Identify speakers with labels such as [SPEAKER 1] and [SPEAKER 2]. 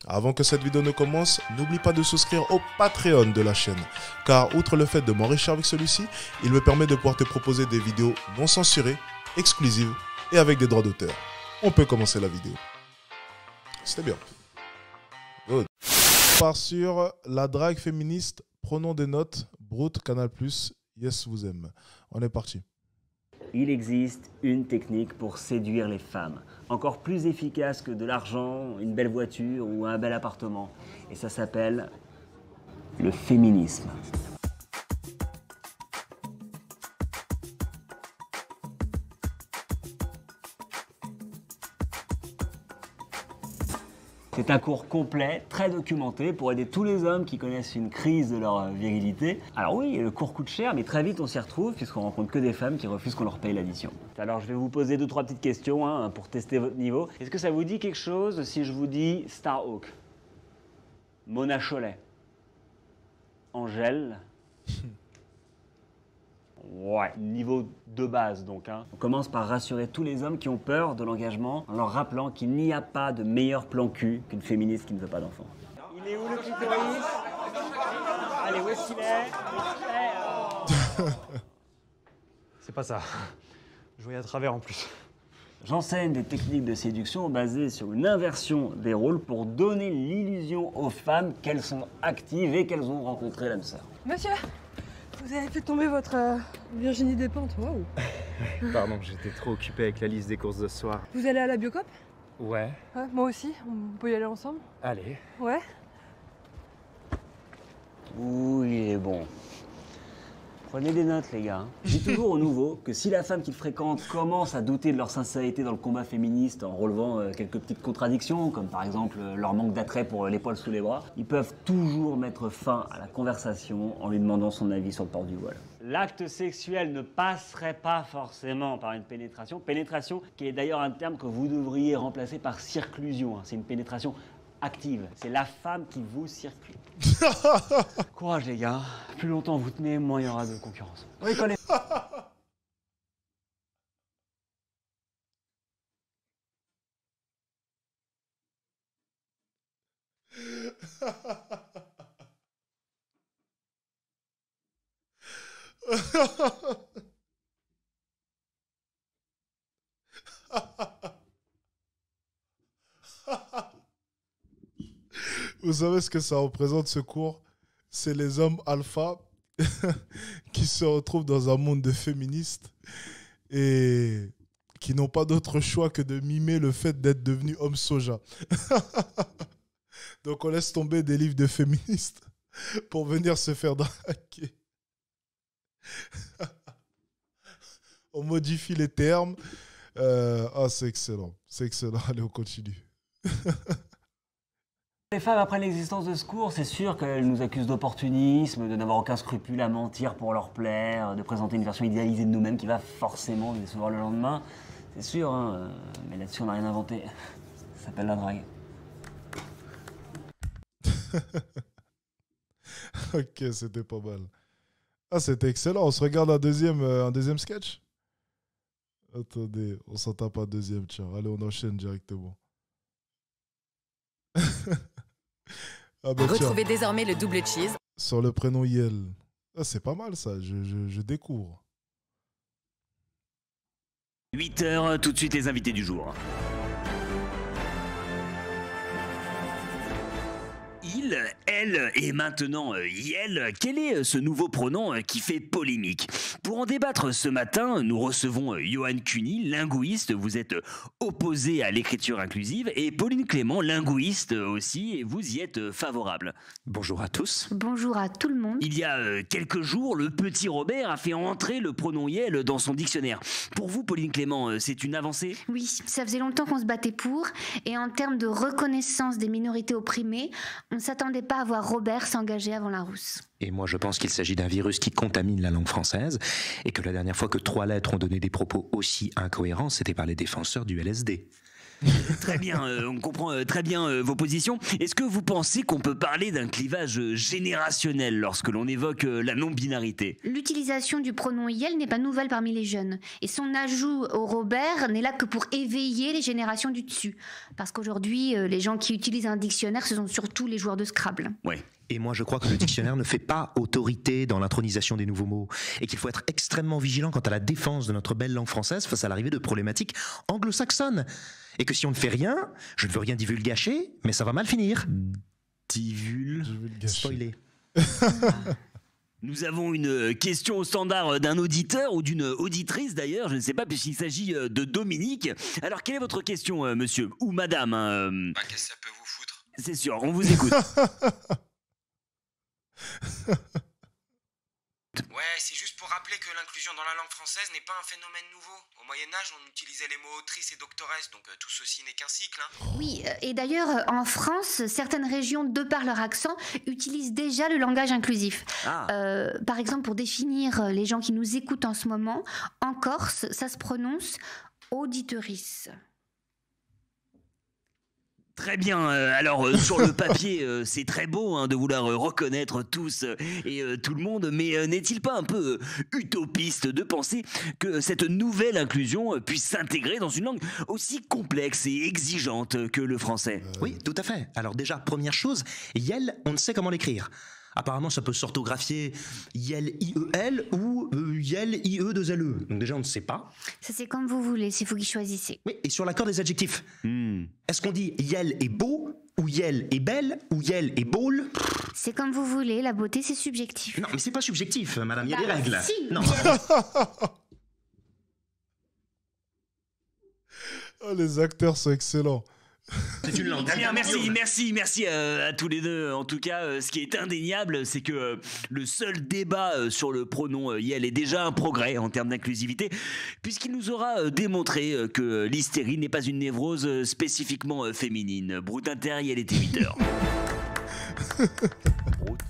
[SPEAKER 1] Avant que cette vidéo ne commence, n'oublie pas de souscrire au Patreon de la chaîne, car outre le fait de m'enrichir avec celui-ci, il me permet de pouvoir te proposer des vidéos non censurées, exclusives et avec des droits d'auteur. On peut commencer la vidéo. C'était bien. Good. On part sur la drague féministe, prenons des notes, Brut, Canal+, Yes vous aime. On est parti.
[SPEAKER 2] Il existe une technique pour séduire les femmes, encore plus efficace que de l'argent, une belle voiture ou un bel appartement. Et ça s'appelle le féminisme. C'est un cours complet, très documenté, pour aider tous les hommes qui connaissent une crise de leur virilité. Alors oui, le cours coûte cher, mais très vite on s'y retrouve, puisqu'on rencontre que des femmes qui refusent qu'on leur paye l'addition. Alors je vais vous poser 2-3 petites questions pour tester votre niveau. Est-ce que ça vous dit quelque chose si je vous dis Starhawk, Mona Chollet, Angèle? Ouais, niveau de base donc. On commence par rassurer tous les hommes qui ont peur de l'engagement en leur rappelant qu'il n'y a pas de meilleur plan cul qu'une féministe qui ne veut pas d'enfants. Il est où le clitoris? Allez, où est-ce qu'il est?
[SPEAKER 3] C'est pas ça. Je voyais à travers en plus.
[SPEAKER 2] J'enseigne des techniques de séduction basées sur une inversion des rôles pour donner l'illusion aux femmes qu'elles sont actives et qu'elles ont rencontré l'âme sœur.
[SPEAKER 4] Monsieur, vous avez fait tomber votre Virginie Despentes, waouh.
[SPEAKER 3] Pardon, j'étais trop occupé avec la liste des courses de ce soir.
[SPEAKER 4] Vous allez à la Biocop?
[SPEAKER 3] Ouais.
[SPEAKER 4] Ouais, moi aussi, on peut y aller ensemble?
[SPEAKER 3] Allez.
[SPEAKER 4] Ouais.
[SPEAKER 2] Ouh, il est bon. Prenez des notes, les gars. Je dis toujours aux nouveaux que si la femme qu'ils fréquentent commence à douter de leur sincérité dans le combat féministe en relevant quelques petites contradictions, comme par exemple leur manque d'attrait pour les poils sous les bras, ils peuvent toujours mettre fin à la conversation en lui demandant son avis sur le port du voile. L'acte sexuel ne passerait pas forcément par une pénétration. Pénétration qui est d'ailleurs un terme que vous devriez remplacer par circlusion. C'est une pénétration active. C'est la femme qui vous circule. Courage les gars. Plus longtemps vous tenez, moins il y aura de concurrence. Oui, connais.
[SPEAKER 1] Vous savez ce que ça représente ce cours? C'est les hommes alpha qui se retrouvent dans un monde de féministes et qui n'ont pas d'autre choix que de mimer le fait d'être devenus hommes soja. Donc on laisse tomber des livres de féministes pour venir se faire draguer. On modifie les termes. C'est excellent. C'est excellent. Allez, on continue.
[SPEAKER 2] Les femmes apprennent l'existence de ce cours, c'est sûr qu'elles nous accusent d'opportunisme, de n'avoir aucun scrupule à mentir pour leur plaire, de présenter une version idéalisée de nous-mêmes qui va forcément les décevoir le lendemain. C'est sûr, mais là-dessus on n'a rien inventé. Ça s'appelle la drague.
[SPEAKER 1] Ok, c'était pas mal. Ah, c'était excellent. On se regarde un deuxième sketch? Attendez, on s'en tape un deuxième, tiens. Allez, on enchaîne directement. Ah bah
[SPEAKER 5] Retrouvez désormais le double cheese.
[SPEAKER 1] sur le prénom Yel. Ah, c'est pas mal ça, je découvre.
[SPEAKER 2] 8h, tout de suite les invités du jour. Il, elle et maintenant Yel, quel est ce nouveau pronom qui fait polémique? Pour en débattre ce matin, nous recevons Johan Cuny, linguiste, vous êtes opposé à l'écriture inclusive, et Pauline Clément, linguiste aussi, et vous y êtes favorable.
[SPEAKER 6] Bonjour à tous.
[SPEAKER 7] Bonjour à tout le monde.
[SPEAKER 2] Il y a quelques jours, le petit Robert a fait entrer le pronom Yel dans son dictionnaire. Pour vous, Pauline Clément, c'est une avancée?
[SPEAKER 7] Oui, ça faisait longtemps qu'on se battait pour, et en termes de reconnaissance des minorités opprimées, on ne s'attendait pas à voir Robert s'engager avant Larousse.
[SPEAKER 6] Et moi je pense qu'il s'agit d'un virus qui contamine la langue française et que la dernière fois que 3 lettres ont donné des propos aussi incohérents, c'était par les défenseurs du LSD.
[SPEAKER 2] Très bien, on comprend très bien vos positions. Est-ce que vous pensez qu'on peut parler d'un clivage générationnel lorsque l'on évoque la non-binarité?
[SPEAKER 7] L'utilisation du pronom Yel n'est pas nouvelle parmi les jeunes. Et son ajout au Robert n'est là que pour éveiller les générations du dessus. Parce qu'aujourd'hui, les gens qui utilisent un dictionnaire, ce sont surtout les joueurs de Scrabble.
[SPEAKER 2] Ouais.
[SPEAKER 6] Et moi, je crois que le dictionnaire ne fait pas autorité dans l'intronisation des nouveaux mots et qu'il faut être extrêmement vigilant quant à la défense de notre belle langue française face à l'arrivée de problématiques anglo-saxonnes. Et que si on ne fait rien, je ne veux rien divulgacher, mais ça va mal finir. Spoiler.
[SPEAKER 2] Nous avons une question au standard d'un auditeur ou d'une auditrice d'ailleurs, je ne sais pas, puisqu'il s'agit de Dominique. Alors, quelle est votre question, monsieur ou madame
[SPEAKER 8] Qu'est-ce que ça peut vous foutre?
[SPEAKER 2] C'est sûr, on vous écoute.
[SPEAKER 8] Ouais, c'est juste pour rappeler que l'inclusion dans la langue française n'est pas un phénomène nouveau. Au Moyen-Âge, on utilisait les mots autrice et doctoresse, donc tout ceci n'est qu'un cycle.
[SPEAKER 7] Oui, et d'ailleurs, en France, certaines régions, de par leur accent, utilisent déjà le langage inclusif. Par exemple, pour définir les gens qui nous écoutent en ce moment, en Corse, ça se prononce auditeurice.
[SPEAKER 2] Très bien, alors sur le papier, c'est très beau de vouloir reconnaître tous et tout le monde, mais n'est-il pas un peu utopiste de penser que cette nouvelle inclusion puisse s'intégrer dans une langue aussi complexe et exigeante que le français?
[SPEAKER 6] Oui, tout à fait. Alors déjà, première chose, Yel, on ne sait comment l'écrire. Apparemment, ça peut s'orthographier Yel I-E-L ou Yel I-E-2-L-E. Donc déjà, on ne sait pas.
[SPEAKER 7] Ça, c'est comme vous voulez, c'est vous qui choisissez.
[SPEAKER 6] Oui, et sur l'accord des adjectifs. Est-ce qu'on dit Yel est beau, ou Yel est belle, ou Yel est bôle?
[SPEAKER 7] C'est comme vous voulez, la beauté, c'est subjectif.
[SPEAKER 6] Non, mais c'est pas subjectif, madame, il y a des règles.
[SPEAKER 7] Si,
[SPEAKER 6] non.
[SPEAKER 1] Oh, les acteurs sont excellents.
[SPEAKER 6] C'est une langue.
[SPEAKER 2] Très bien, merci à tous les deux. En tout cas, ce qui est indéniable, c'est que le seul débat sur le pronom Yel est déjà un progrès en termes d'inclusivité, puisqu'il nous aura démontré que l'hystérie n'est pas une névrose spécifiquement féminine. Brut Inter, Yel était 8h. Brut.